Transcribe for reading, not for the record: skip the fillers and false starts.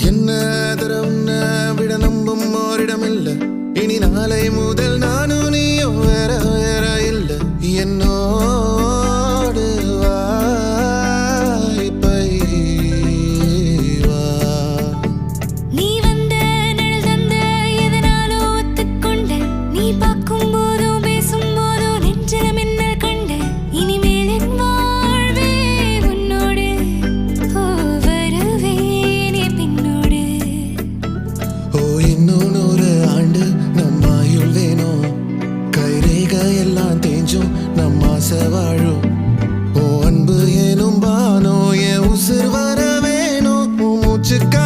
என்ன தர உன்னை விட நம்பும் ஓரிடமில்ல. இனி நாளை முதல் நானும் நீயும் வேற வேற இல்ல. என்னோடு வாய்ப்பை வா. நீ வந்த நிழல் தந்த எதனாலோ ஒத்துக்கொண்ட. நீ பார்க்கும் போதோ பேசும் போதோ நெஞ்சில மின்னல் கண்ட. இனிமேல் என் வாழ்வே உன்னோடு. ஓ வருவேனே பின்னோடு. ஓ இன்னும் 100 ஆண்டு நம்ம ஆயுள் வேணும். கைரேகை எல்லாம் தேஞ்சும் நம்ம ஆசை வாழும். ஓ அன்பு ஏனும் பானோ என் உசுர் வர வேணும். மூச்சுக்கா